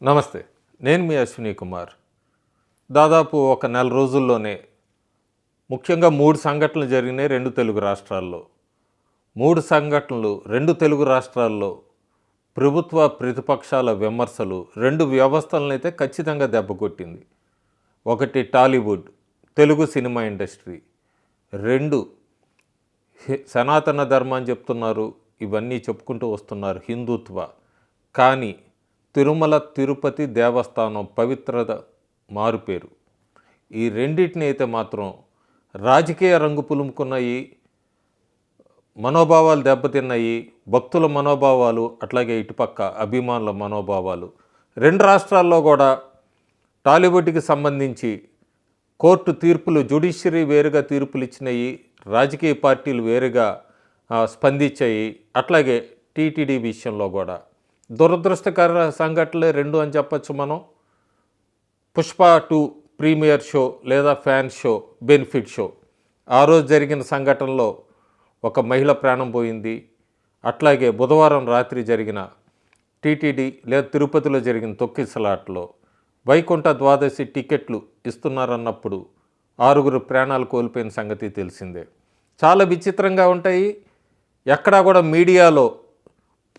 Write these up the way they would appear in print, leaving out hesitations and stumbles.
నమస్తే. నేను మీ అశ్విని కుమార్. దాదాపు ఒక నెల రోజుల్లోనే ముఖ్యంగా 3 సంఘటనలు జరిగినాయి 2 తెలుగు రాష్ట్రాల్లో. 3 సంఘటనలు 2 తెలుగు రాష్ట్రాల్లో ప్రభుత్వ, ప్రతిపక్షాల విమర్శలు 2 వ్యవస్థలనైతే ఖచ్చితంగా దెబ్బకొట్టింది. ఒకటి టాలీవుడ్, తెలుగు సినిమా ఇండస్ట్రీ. 2 సనాతన ధర్మం అని చెప్తున్నారు, ఇవన్నీ చెప్పుకుంటూ వస్తున్నారు, హిందుత్వ. కానీ తిరుమల తిరుపతి దేవస్థానం పవిత్రత మారుపేరు. ఈ రెండింటిని అయితే మాత్రం రాజకీయ రంగు పులుముకున్నాయి, మనోభావాలు దెబ్బతిన్నాయి, భక్తుల మనోభావాలు, అట్లాగే ఇటుపక్క అభిమానుల మనోభావాలు. 2 రాష్ట్రాల్లో కూడా టాలీవుడ్కి సంబంధించి కోర్టు తీర్పులు, జ్యుడిషియరీ వేరుగా తీర్పులు ఇచ్చినాయి, రాజకీయ పార్టీలు వేరుగా స్పందించాయి. అట్లాగే టీటీడీ విషయంలో కూడా దురదృష్టకర సంఘటనలే 2 అని చెప్పచ్చు మనం. పుష్ప 2 ప్రీమియర్ షో లేదా ఫ్యాన్ షో, బెనిఫిట్ షో, ఆ రోజు జరిగిన సంఘటనలో ఒక మహిళ ప్రాణం పోయింది. అట్లాగే బుధవారం రాత్రి జరిగిన టీటీడీ లేదా తిరుపతిలో జరిగిన తొక్కిసలాట్లో వైకుంఠ ద్వాదశి టికెట్లు ఇస్తున్నారన్నప్పుడు 6 ప్రాణాలు కోల్పోయిన సంగతి తెలిసిందే. చాలా విచిత్రంగా ఉంటాయి. ఎక్కడా కూడా మీడియాలో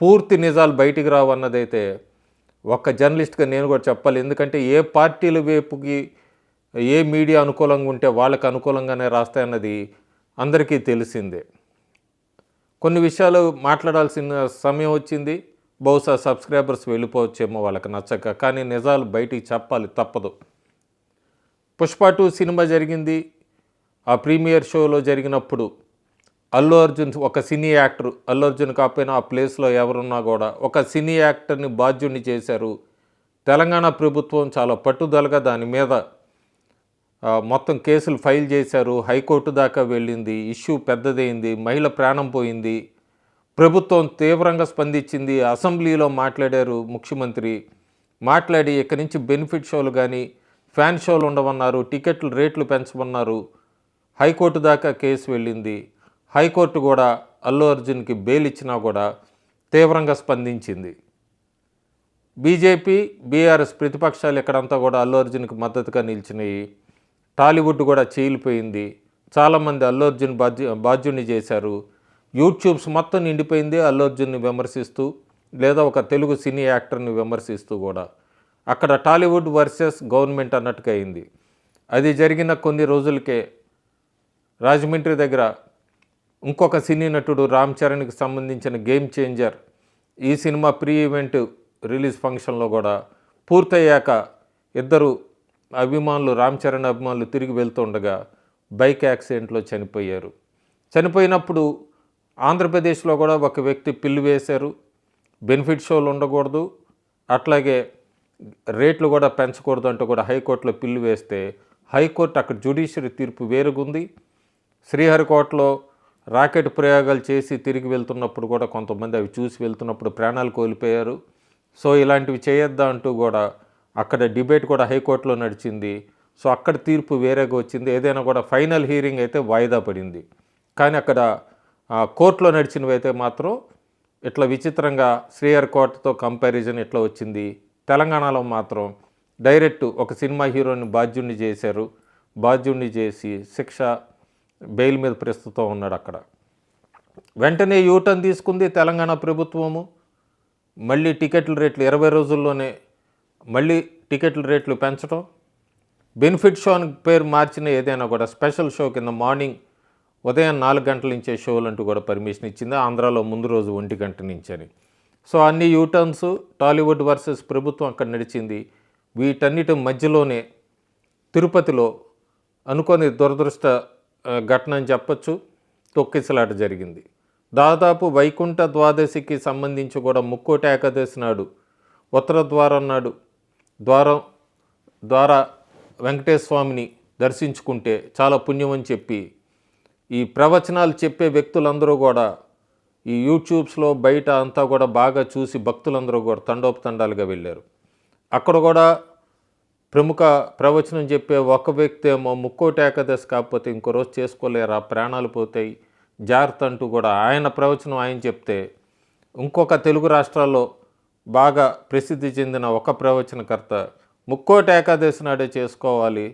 పూర్తి నిజాలు బయటికి రావు అన్నదైతే ఒక జర్నలిస్ట్గా నేను కూడా చెప్పాలి. ఎందుకంటే ఏ పార్టీల వైపుకి ఏ మీడియా అనుకూలంగా ఉంటే వాళ్ళకి అనుకూలంగానే రాస్తాయన్నది అందరికీ తెలిసిందే. కొన్ని విషయాలు మాట్లాడాల్సిన సమయం వచ్చింది. బహుశా సబ్స్క్రైబర్స్ వెళ్ళిపోవచ్చేమో వాళ్ళకి నచ్చక, కానీ నిజాలు బయటికి చెప్పాలి, తప్పదు. పుష్ప 2 సినిమా జరిగింది. ఆ ప్రీమియర్ షోలో జరిగినప్పుడు అల్లు అర్జున్, ఒక సినీ యాక్టర్, అల్లు అర్జున్ కాకపోయినా ఆ ప్లేస్లో ఎవరున్నా కూడా ఒక సినీ యాక్టర్ని బాధ్యుడిని చేశారు. తెలంగాణ ప్రభుత్వం చాలా పట్టుదలగా దాని మీద మొత్తం కేసులు ఫైల్ చేశారు. హైకోర్టు దాకా వెళ్ళింది. ఇష్యూ పెద్దదైంది. మహిళ ప్రాణం పోయింది. ప్రభుత్వం తీవ్రంగా స్పందించింది. అసెంబ్లీలో మాట్లాడారు ముఖ్యమంత్రి. మాట్లాడి ఇక్కడి నుంచి బెనిఫిట్ షోలు కానీ ఫ్యాన్ షోలు ఉండవన్నారు, టికెట్లు రేట్లు పెంచమన్నారు. హైకోర్టు దాకా కేసు వెళ్ళింది. హైకోర్టు కూడా అల్లు అర్జున్కి బెయిల్ ఇచ్చినా కూడా తీవ్రంగా స్పందించింది. బీజేపీ, బీఆర్ఎస్ ప్రతిపక్షాలు ఇక్కడంతా కూడా అల్లు అర్జున్కి మద్దతుగా నిలిచినాయి. టాలీవుడ్ కూడా చీలిపోయింది. చాలామంది అల్లు అర్జున్ బాధ్యుడిని చేశారు. యూట్యూబ్స్ మొత్తం నిండిపోయింది అల్లు అర్జున్ని విమర్శిస్తూ, లేదా ఒక తెలుగు సినీ యాక్టర్ని విమర్శిస్తూ కూడా. అక్కడ టాలీవుడ్ వర్సెస్ గవర్నమెంట్ అన్నట్టుగా అయింది. అది జరిగిన కొన్ని రోజులకే రాజమండ్రి దగ్గర ఇంకొక సినీ నటుడు రామ్ చరణ్కి సంబంధించిన గేమ్ చేంజర్ ఈ సినిమా ప్రీ ఈవెంట్ రిలీజ్ ఫంక్షన్లో కూడా పూర్తయ్యాక ఇద్దరు అభిమానులు, రామ్ చరణ్ అభిమానులు తిరిగి వెళ్తుండగా బైక్ యాక్సిడెంట్లో చనిపోయారు. చనిపోయినప్పుడు ఆంధ్రప్రదేశ్లో కూడా ఒక వ్యక్తి పిల్లు వేశారు. బెనిఫిట్ షోలు ఉండకూడదు, అట్లాగే రేట్లు కూడా పెంచకూడదు అంటూ కూడా హైకోర్టులో పిల్లు వేస్తే హైకోర్టు అక్కడ జ్యుడిషియరీ తీర్పు వేరుగుంది. శ్రీహరికోటలో రాకెట్ ప్రయోగాలు చేసి తిరిగి వెళ్తున్నప్పుడు కూడా కొంతమంది అవి చూసి వెళ్తున్నప్పుడు ప్రాణాలు కోల్పోయారు. సో ఇలాంటివి చేయొద్దా అంటూ కూడా అక్కడ డిబేట్ కూడా హైకోర్టులో నడిచింది. సో అక్కడ తీర్పు వేరేగా వచ్చింది. ఏదైనా కూడా ఫైనల్ హీరింగ్ అయితే వాయిదా పడింది. కానీ అక్కడ కోర్టులో నడిచినవి అయితే మాత్రం ఇట్లా విచిత్రంగా శ్రీహరికోటతో కంపారిజన్ ఇట్లా వచ్చింది. తెలంగాణలో మాత్రం డైరెక్ట్ ఒక సినిమా హీరోని బాధ్యుడిని చేశారు. బాధ్యుడిని చేసి శిక్ష, బెయిల్ మీద ప్రస్తుతం ఉన్నాడు అక్కడ. వెంటనే యూటర్న్ తీసుకుంది తెలంగాణ ప్రభుత్వము. మళ్ళీ టికెట్ల రేట్లు 20 రోజుల్లోనే మళ్ళీ టికెట్ల రేట్లు పెంచడం, బెనిఫిట్ షో అని పేరు మార్చిన ఏదైనా కూడా స్పెషల్ షో కింద మార్నింగ్ ఉదయం 4 గంటల నుంచే షోలు అంటూ కూడా పర్మిషన్ ఇచ్చింది. ఆంధ్రాలో ముందు రోజు 1 గంట నుంచి అని. సో అన్ని యూటర్న్స్, టాలీవుడ్ వర్సెస్ ప్రభుత్వం అక్కడ నడిచింది. వీటన్నిటి మధ్యలోనే తిరుపతిలో అనుకోని దురదృష్ట ఘటన అని చెప్పచ్చు, తొక్కిసలాట జరిగింది. దాదాపు వైకుంఠ ద్వాదశికి సంబంధించి కూడా ముక్కోటి ఏకాదశి నాడు ఉత్తర ద్వారం నాడు ద్వారా వెంకటేశ్వర స్వామిని దర్శించుకుంటే చాలా పుణ్యం అని చెప్పి ఈ ప్రవచనాలు చెప్పే వ్యక్తులందరూ కూడా ఈ యూట్యూబ్స్లో బయట అంతా కూడా బాగా చూసి భక్తులందరూ కూడా తండోపతండాలుగా వెళ్ళారు. అక్కడ కూడా ప్రముఖ ప్రవచనం చెప్పే ఒక వ్యక్తి ఏమో ముక్కోటి ఏకాదశి కాకపోతే ఇంకో రోజు చేసుకోలేరా, ప్రాణాలు పోతాయి, జాగ్రత్త అంటూ కూడా ఆయన ప్రవచనం ఆయన చెప్తే, ఇంకొక తెలుగు రాష్ట్రాల్లో బాగా ప్రసిద్ధి చెందిన ఒక ప్రవచనకర్త ముక్కోటి ఏకాదశి నాడే చేసుకోవాలి,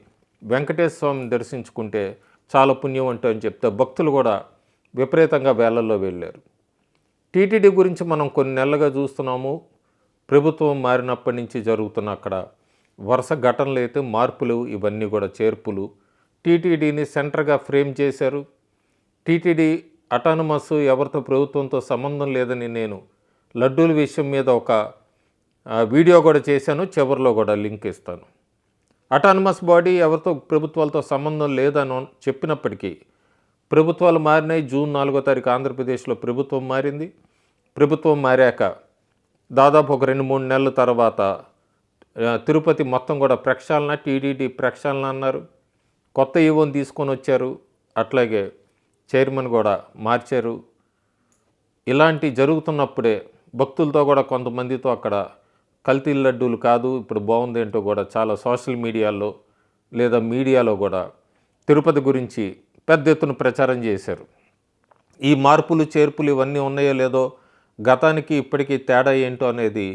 వెంకటేశ్వర స్వామిని దర్శించుకుంటే చాలా పుణ్యం అంటూ అని చెప్తే భక్తులు కూడా విపరీతంగా వేలల్లో వెళ్ళారు. టీటీడీ గురించి మనం కొన్ని నెలలుగా చూస్తున్నాము. ప్రభుత్వం మారినప్పటి నుంచి జరుగుతున్న అక్కడ వరుస ఘటనలు అయితే మార్పులు, ఇవన్నీ కూడా చేర్పులు. టీటీడీని సెంటర్గా ఫ్రేమ్ చేశారు. టీటీడీ అటానమస్, ఎవరితో ప్రభుత్వంతో సంబంధం లేదని నేను లడ్డూల విషయం మీద ఒక వీడియో కూడా చేశాను, చివరిలో కూడా లింక్ ఇస్తాను. అటానమస్ బాడీ ఎవరితో ప్రభుత్వాలతో సంబంధం లేదని చెప్పినప్పటికీ ప్రభుత్వాలు మారినాయి. జూన్ 4వ తారీఖు ఆంధ్రప్రదేశ్లో ప్రభుత్వం మారింది. ప్రభుత్వం మారాక దాదాపు ఒక 2-3 నెలల తర్వాత తిరుపతి మొత్తం కూడా ప్రక్షాళన, టీటీడీ ప్రక్షాళన అన్నారు. కొత్త ఈవోని తీసుకొని వచ్చారు, అట్లాగే చైర్మన్ కూడా మార్చారు. ఇలాంటి జరుగుతున్నప్పుడే భక్తులతో కూడా కొంతమందితో అక్కడ కల్తీ లడ్డూలు కాదు ఇప్పుడు బాగుంది ఏంటో కూడా చాలా సోషల్ మీడియాలో లేదా మీడియాలో కూడా తిరుపతి గురించి పెద్ద ఎత్తున ప్రచారం చేశారు. ఈ మార్పులు చేర్పులు ఇవన్నీ ఉన్నాయో లేదో, గతానికి ఇప్పటికీ తేడా ఏంటో అనేది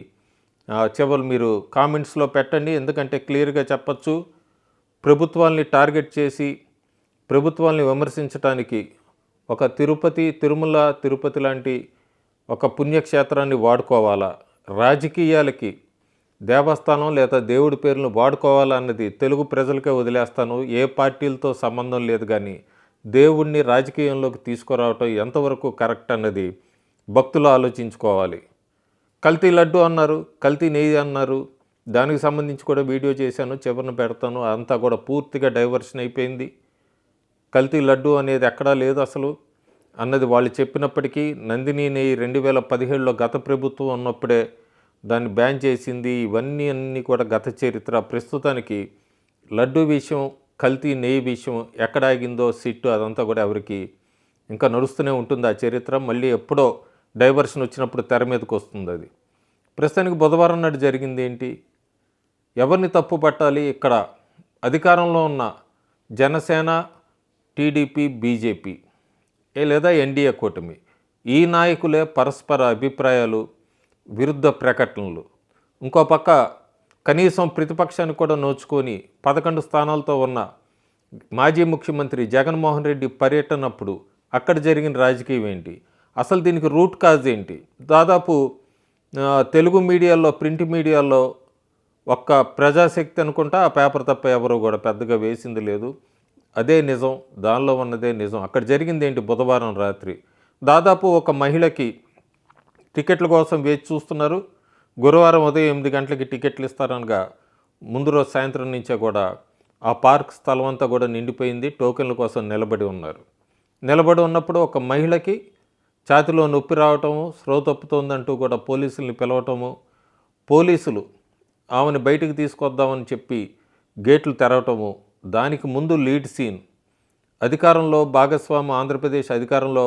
చివరి మీరు కామెంట్స్లో పెట్టండి. ఎందుకంటే క్లియర్గా చెప్పచ్చు. ప్రభుత్వాల్ని టార్గెట్ చేసి ప్రభుత్వాల్ని విమర్శించడానికి ఒక తిరుమల తిరుపతి లాంటి ఒక పుణ్యక్షేత్రాన్ని వాడుకోవాలా, రాజకీయాలకి దేవస్థానం లేదా దేవుడి పేర్లను వాడుకోవాలా అన్నది తెలుగు ప్రజలకే వదిలేస్తాను. ఏ పార్టీలతో సంబంధం లేదు, కానీ దేవుణ్ణి రాజకీయంలోకి తీసుకురావటం ఎంతవరకు కరెక్ట్ అన్నది భక్తులు ఆలోచించుకోవాలి. కల్తీ లడ్డు అన్నారు, కల్తీ నెయ్యి అన్నారు, దానికి సంబంధించి కూడా వీడియో చేశాను, చివరిన పెడతాను. అంతా కూడా పూర్తిగా డైవర్షన్ అయిపోయింది. కల్తీ లడ్డు అనేది ఎక్కడా లేదు అసలు అన్నది వాళ్ళు చెప్పినప్పటికీ నందిని నెయ్యి 2017లో గత ప్రభుత్వం ఉన్నప్పుడే దాన్ని బ్యాన్ చేసింది. ఇవన్నీ కూడా గత చరిత్ర. ప్రస్తుతానికి లడ్డు విషయం, కల్తీ నెయ్యి విషయం ఎక్కడ ఆగిందో సిట్టు అదంతా కూడా ఎవరికి ఇంకా నడుస్తూనే ఉంటుంది ఆ చరిత్ర. మళ్ళీ ఎప్పుడో డైవర్షన్ వచ్చినప్పుడు తెర మీదకి వస్తుంది అది. ప్రస్తుతానికి బుధవారం నాడు జరిగింది ఏంటి, ఎవరిని తప్పు పట్టాలి? ఇక్కడ అధికారంలో ఉన్న జనసేన, టీడీపీ, బీజేపీ లేదా ఎన్డీఏ కూటమి, ఈ నాయకులే పరస్పర అభిప్రాయాలు, విరుద్ధ ప్రకటనలు. ఇంకో పక్క కనీసం ప్రతిపక్షాన్ని కూడా నోచుకొని 11 స్థానాలతో ఉన్న మాజీ ముఖ్యమంత్రి జగన్మోహన్ రెడ్డి పర్యటనప్పుడు అక్కడ జరిగిన రాజకీయం ఏంటి, అసలు దీనికి రూట్ కాజ్ ఏంటి? దాదాపు తెలుగు మీడియాలో, ప్రింట్ మీడియాలో ఒక్క ప్రజాశక్తి అనుకుంటా ఆ పేపర్ తప్ప ఎవరు కూడా పెద్దగా వేసింది లేదు. అదే నిజం, దానిలో ఉన్నదే నిజం. అక్కడ జరిగింది ఏంటి? బుధవారం రాత్రి దాదాపు ఒక మహిళకి టికెట్ల కోసం వేచి చూస్తున్నారు. గురువారం ఉదయం 8 గంటలకి టికెట్లు ఇస్తారనగా ముందు రోజు సాయంత్రం నుంచే కూడా ఆ పార్క్ స్థలం అంతా కూడా నిండిపోయింది. టోకెన్ల కోసం నిలబడి ఉన్నారు. నిలబడి ఉన్నప్పుడు ఒక మహిళకి ఛాతిలో నొప్పి రావటము, స్పృహ తప్పుతోందంటూ కూడా పోలీసుల్ని పిలవటము, పోలీసులు ఆమెను బయటికి తీసుకొద్దామని చెప్పి గేట్లు తెరవటము. దానికి ముందు లీడ్ సీన్ అధికారంలో భాగస్వామ్యం, ఆంధ్రప్రదేశ్ అధికారంలో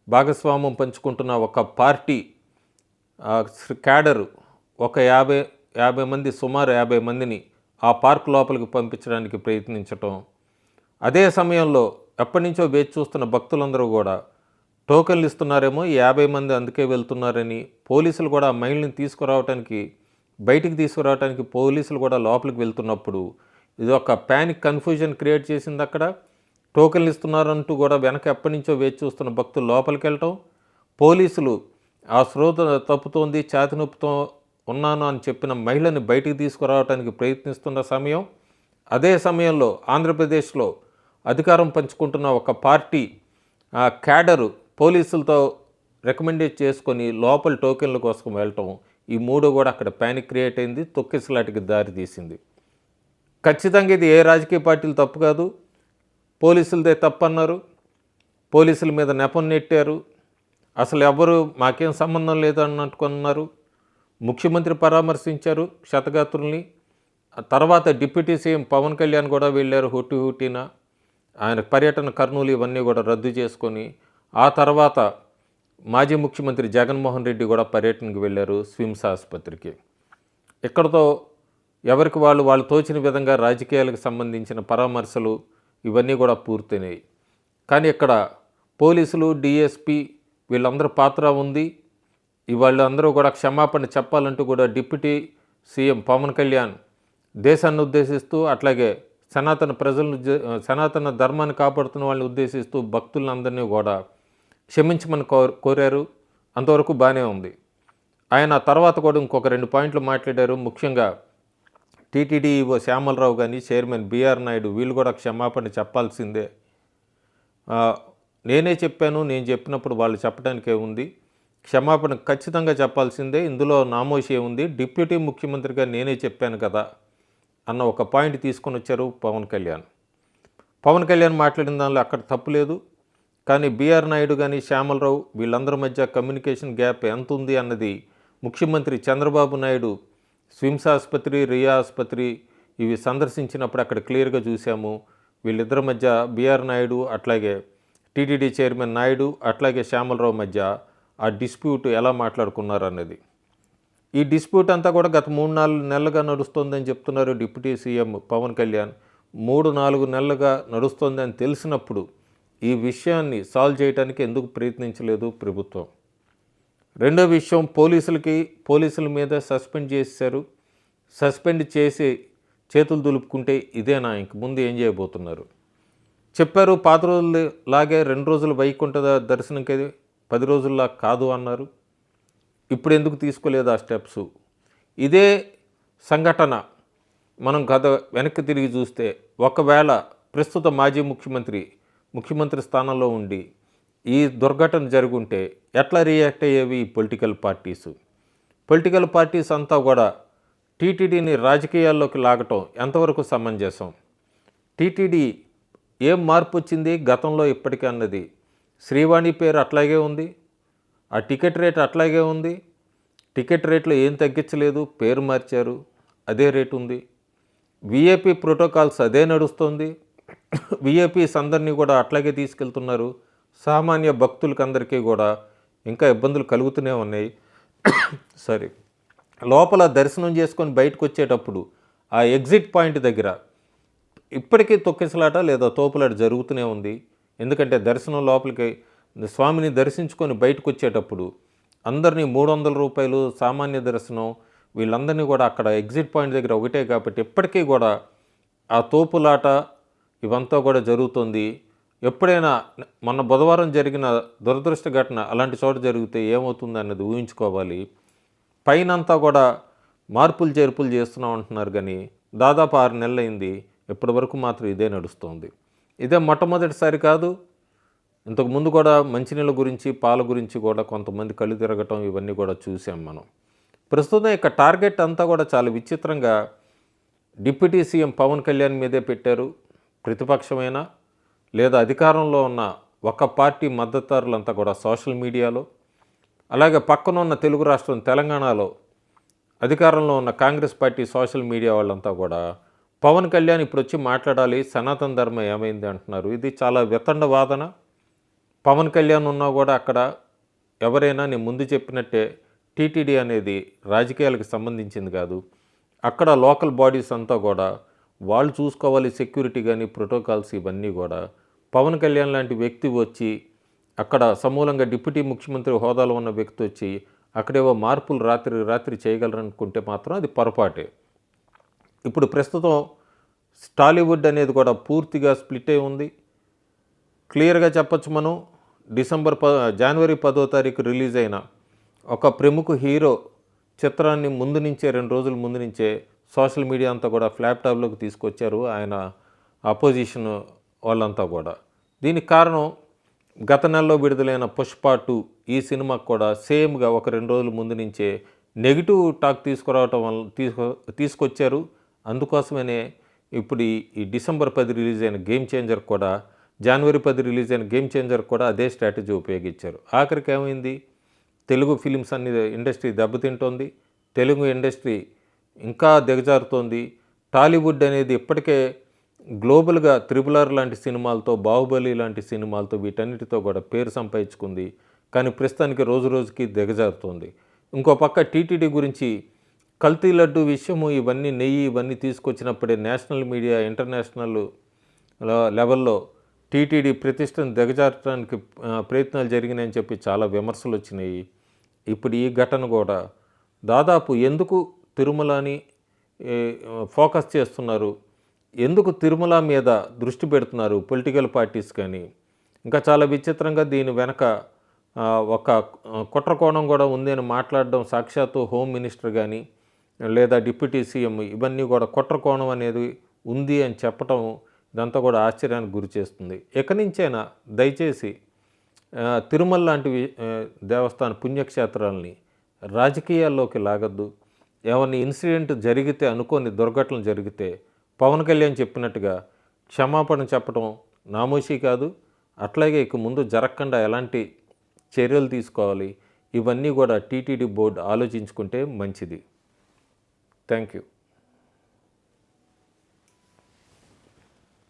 భాగస్వామ్యం పంచుకుంటున్న ఒక పార్టీ క్యాడరు ఒక 50 మంది, సుమారు 50 మందిని ఆ పార్క్ లోపలికి పంపించడానికి ప్రయత్నించటం. అదే సమయంలో ఎప్పటి నుంచో వేచి చూస్తున్న భక్తులందరూ కూడా టోకెన్లు ఇస్తున్నారేమో, 50 మంది అందుకే వెళ్తున్నారని పోలీసులు కూడా ఆ మహిళని బయటికి తీసుకురావడానికి పోలీసులు కూడా లోపలికి వెళ్తున్నప్పుడు ఇది ఒక ప్యానిక్, కన్ఫ్యూజన్ క్రియేట్ చేసింది. అక్కడ టోకెన్లు ఇస్తున్నారంటూ కూడా వెనక ఎప్పటి నుంచో వేచి చూస్తున్న భక్తులు లోపలికి వెళ్ళటం, పోలీసులు ఆ స్పృహ తప్పుతోంది, ఛాతి నొప్పితో ఉన్నాను అని చెప్పిన మహిళని బయటికి తీసుకురావడానికి ప్రయత్నిస్తున్న సమయం. అదే సమయంలో ఆంధ్రప్రదేశ్లో అధికారం పంచుకుంటున్న ఒక పార్టీ క్యాడరు పోలీసులతో రికమెండేట్ చేసుకొని లోపల టోకెన్ల కోసం వెళ్ళటం, ఈ మూడు కూడా అక్కడ ప్యానిక్ క్రియేట్ అయింది, తొక్కిసలాటికి దారి తీసింది. ఖచ్చితంగా ఇది ఏ రాజకీయ పార్టీలు తప్పు కాదు, పోలీసులదే తప్పన్నారు. పోలీసుల మీద నెపం నెట్టారు. అసలు ఎవరు మాకేం సంబంధం లేదన్నట్టుకున్నారు. ముఖ్యమంత్రి పరామర్శించారు క్షతగాత్రుల్ని. తర్వాత డిప్యూటీ సీఎం పవన్ కళ్యాణ్ కూడా వెళ్ళారు హుటిన. ఆయన పర్యటన కర్నూలు ఇవన్నీ కూడా రద్దు చేసుకొని ఆ తర్వాత మాజీ ముఖ్యమంత్రి జగన్మోహన్ రెడ్డి కూడా పర్యటనకు వెళ్ళారు స్విమ్స్ ఆసుపత్రికి. ఇక్కడతో ఎవరికి వాళ్ళు తోచిన విధంగా రాజకీయాలకు సంబంధించిన పరామర్శలు ఇవన్నీ కూడా పూర్తయినాయి. కానీ ఇక్కడ పోలీసులు, డిఎస్పీ వీళ్ళందరి పాత్ర ఉంది. ఇవాళ్ళు అందరూ కూడా క్షమాపణ చెప్పాలంటూ కూడా డిప్యూటీ సీఎం పవన్ కళ్యాణ్ దేశాన్ని ఉద్దేశిస్తూ అట్లాగే సనాతన ధర్మాన్ని కాపాడుతున్న వాళ్ళని ఉద్దేశిస్తూ భక్తులందరినీ కూడా క్షమించమని కోరారు. అంతవరకు బాగానే ఉంది. ఆయన తర్వాత కూడా ఇంకొక 2 పాయింట్లు మాట్లాడారు. ముఖ్యంగా టీటీడీ ఈవో శ్యామలరావు కానీ, చైర్మన్ బీఆర్ నాయుడు వీళ్ళు కూడా క్షమాపణ చెప్పాల్సిందే. నేనే చెప్పాను, నేను చెప్పినప్పుడు వాళ్ళు చెప్పడానికే ఉంది, క్షమాపణ ఖచ్చితంగా చెప్పాల్సిందే, ఇందులో నామోషి ఉంది, డిప్యూటీ ముఖ్యమంత్రిగా నేనే చెప్పాను కదా అన్న ఒక పాయింట్ తీసుకొని వచ్చారు పవన్ కళ్యాణ్. పవన్ కళ్యాణ్ మాట్లాడిన దానిలో అక్కడ తప్పు లేదు. కానీ బీఆర్ నాయుడు కానీ, శ్యామలరావు వీళ్ళందరి మధ్య కమ్యూనికేషన్ గ్యాప్ ఎంత ఉంది అన్నది ముఖ్యమంత్రి చంద్రబాబు నాయుడు స్విమ్స్ ఆసుపత్రి, రియా ఆసుపత్రి ఇవి సందర్శించినప్పుడు అక్కడ క్లియర్గా చూసాము. వీళ్ళిద్దరి మధ్య బీఆర్ నాయుడు అట్లాగే టీటీడీ చైర్మన్ నాయుడు అట్లాగే శ్యామలరావు మధ్య ఆ డిస్ప్యూట్ ఎలా మాట్లాడుకున్నారు అన్నది. ఈ డిస్ప్యూట్ అంతా కూడా గత 3-4 నెలలుగా నడుస్తుందని చెప్తున్నారు డిప్యూటీ సీఎం పవన్ కళ్యాణ్. 3-4 నెలలుగా నడుస్తుందని తెలిసినప్పుడు ఈ విషయాన్ని సాల్వ్ చేయడానికి ఎందుకు ప్రయత్నించలేదు ప్రభుత్వం? రెండో విషయం, పోలీసుల మీద సస్పెండ్ చేశారు. సస్పెండ్ చేసి చేతులు దులుపుకుంటే ఇదేనా? ఇంక ముందు ఏం చేయబోతున్నారు? చెప్పారు పాత రోజులు లాగే 2 రోజులు వైకుంఠ దర్శనంకి 10 రోజుల్లా కాదు అన్నారు. ఇప్పుడు ఎందుకు తీసుకోలేదు ఆ స్టెప్స్? ఇదే సంఘటన మనం వెనక్కి తిరిగి చూస్తే, ఒకవేళ ప్రస్తుత మాజీ ముఖ్యమంత్రి స్థానంలో ఉండి ఈ దుర్ఘటన జరుగుంటే ఎట్లా రియాక్ట్ అయ్యేవి ఈ పొలిటికల్ పార్టీస్ అంతా కూడా టీటీడీని రాజకీయాల్లోకి లాగటం ఎంతవరకు సమంజసం? టీటీడీ ఏం మార్పు వచ్చింది గతంలో ఇప్పటికీ అన్నది? శ్రీవాణి పేరు అట్లాగే ఉంది, ఆ టికెట్ రేట్ అట్లాగే ఉంది, టికెట్ రేట్లో ఏం తగ్గించలేదు, పేరు మార్చారు, అదే రేటు ఉంది. విఐపి ప్రోటోకాల్స్ అదే నడుస్తుంది, విఐపీస్ అందరినీ కూడా అట్లాగే తీసుకెళ్తున్నారు. సామాన్య భక్తులకందరికీ కూడా ఇంకా ఇబ్బందులు కలుగుతూనే ఉన్నాయి. సరే, లోపల దర్శనం చేసుకొని బయటకు వచ్చేటప్పుడు ఆ ఎగ్జిట్ పాయింట్ దగ్గర ఇప్పటికీ తొక్కిసలాట లేదా తోపులాట జరుగుతూనే ఉంది. ఎందుకంటే దర్శనం లోపలికి స్వామిని దర్శించుకొని బయటకు వచ్చేటప్పుడు అందరినీ 300 రూపాయలు సామాన్య దర్శనం వీళ్ళందరినీ కూడా అక్కడ ఎగ్జిట్ పాయింట్ దగ్గర ఒకటే కాబట్టి ఇప్పటికీ కూడా ఆ తోపులాట ఇవంతా కూడా జరుగుతుంది. ఎప్పుడైనా మొన్న బుధవారం జరిగిన దురదృష్ట ఘటన అలాంటి చోట జరిగితే ఏమవుతుంది అన్నది ఊహించుకోవాలి. పైనంతా కూడా మార్పులు చేర్పులు చేస్తున్నాం అంటున్నారు, కానీ దాదాపు 6 నెలలు అయింది, ఇప్పటి వరకు మాత్రం ఇదే నడుస్తుంది. ఇదే మొట్టమొదటిసారి కాదు. ఇంతకుముందు కూడా మంచినీళ్ళ గురించి, పాల గురించి కూడా కొంతమంది కళ్ళు తిరగటం ఇవన్నీ కూడా చూసాం మనం. ప్రస్తుతం ఇక టార్గెట్ అంతా కూడా చాలా విచిత్రంగా డిప్యూటీ సీఎం పవన్ కళ్యాణ్ మీదే పెట్టారు. ప్రతిపక్షమైనా లేదా అధికారంలో ఉన్న ఒక పార్టీ మద్దతుదారులంతా కూడా సోషల్ మీడియాలో, అలాగే పక్కన ఉన్న తెలుగు రాష్ట్రం తెలంగాణలో అధికారంలో ఉన్న కాంగ్రెస్ పార్టీ సోషల్ మీడియా వాళ్ళంతా కూడా పవన్ కళ్యాణ్ ఇప్పుడు వచ్చి మాట్లాడాలి, సనాతన ధర్మం ఏమైంది అంటున్నారు. ఇది చాలా వితండ వాదన. పవన్ కళ్యాణ్ ఉన్నా కూడా అక్కడ ఎవరైనా నేను ముందు చెప్పినట్టే టీటీడీ అనేది రాజకీయాలకు సంబంధించింది కాదు. అక్కడ లోకల్ బాడీస్ అంతా కూడా వాళ్ళు చూసుకోవాలి, సెక్యూరిటీ కానీ ప్రోటోకాల్స్ ఇవన్నీ కూడా. పవన్ కళ్యాణ్ లాంటి వ్యక్తి వచ్చి అక్కడ సమూలంగా డిప్యూటీ ముఖ్యమంత్రి హోదాలో ఉన్న వ్యక్తి వచ్చి అక్కడేవో మార్పులు రాత్రి చేయగలరనుకుంటే మాత్రం అది పొరపాటే. ఇప్పుడు ప్రస్తుతం టాలీవుడ్ అనేది కూడా పూర్తిగా స్ప్లిట్ అయి ఉంది. క్లియర్గా చెప్పచ్చు మనం, జనవరి 10వ తారీఖు రిలీజ్ అయిన ఒక ప్రముఖ హీరో చిత్రాన్ని ముందు నుంచే 2 రోజుల ముందు నుంచే సోషల్ మీడియా అంతా కూడా ఫ్లాప్టాప్లోకి తీసుకొచ్చారు ఆయన అపోజిషన్ వాళ్ళంతా కూడా. దీనికి కారణం గత నెలలో విడుదలైన పుష్ప 2 ఈ సినిమాకు కూడా సేమ్గా ఒక 2 రోజుల ముందు నుంచే నెగిటివ్ టాక్ తీసుకొచ్చారు. అందుకోసమనే ఇప్పుడు ఈ డిసెంబర్ 10 రిలీజ్ అయిన గేమ్ చేంజర్ కూడా, జనవరి 10 రిలీజ్ అయిన గేమ్ చేంజర్ కూడా అదే స్ట్రాటజీ ఉపయోగించారు. ఆఖరికి ఏమైంది, తెలుగు ఫిలిమ్స్ అన్ని ఇండస్ట్రీ దెబ్బతింటోంది, తెలుగు ఇండస్ట్రీ ఇంకా దిగజారుతోంది. టాలీవుడ్ అనేది ఇప్పటికే గ్లోబల్గా RRR లాంటి సినిమాలతో, బాహుబలి లాంటి సినిమాలతో వీటన్నిటితో కూడా పేరు సంపాదించుకుంది. కానీ ప్రస్తుతానికి రోజు రోజుకి దిగజారుతోంది. ఇంకో పక్క టీటీడీ గురించి కల్తీ లడ్డు విషయము ఇవన్నీ నెయ్యి ఇవన్నీ తీసుకొచ్చినప్పుడే నేషనల్ మీడియా, ఇంటర్నేషనల్ లెవెల్లో టీటీడీ ప్రతిష్టను దిగజారడానికి ప్రయత్నాలు జరిగినాయని చెప్పి చాలా విమర్శలు వచ్చినాయి. ఇప్పుడు ఈ ఘటన కూడా దాదాపు ఎందుకు తిరుమలని ఏ, ఫోకస్ చేస్తున్నారు, ఎందుకు తిరుమల మీద దృష్టి పెడుతున్నారు పొలిటికల్ పార్టీస్ కానీ. ఇంకా చాలా విచిత్రంగా దీని వెనక ఒక కుట్ర కోణం కూడా ఉంది అని మాట్లాడడం సాక్షాత్తు హోమ్ మినిస్టర్ కానీ లేదా డిప్యూటీ సీఎం ఇవన్నీ కూడా కుట్ర కోణం అనేది ఉంది అని చెప్పటం ఇదంతా కూడా ఆశ్చర్యానికి గురి చేస్తుంది. ఎక్కడి నుంచైనా దయచేసి తిరుమల లాంటివి దేవస్థాన పుణ్యక్షేత్రాలని రాజకీయాల్లోకి లాగద్దు. ఏమన్నా ఇన్సిడెంట్ జరిగితే, అనుకోని దుర్ఘటనలు జరిగితే పవన్ కళ్యాణ్ చెప్పినట్టుగా క్షమాపణ చెప్పడం నామోషి కాదు. అట్లాగే ఇక ముందు జరగకుండా ఎలాంటి చర్యలు తీసుకోవాలి ఇవన్నీ కూడా టీటీడీ బోర్డు ఆలోచించుకుంటే మంచిది. Thank you.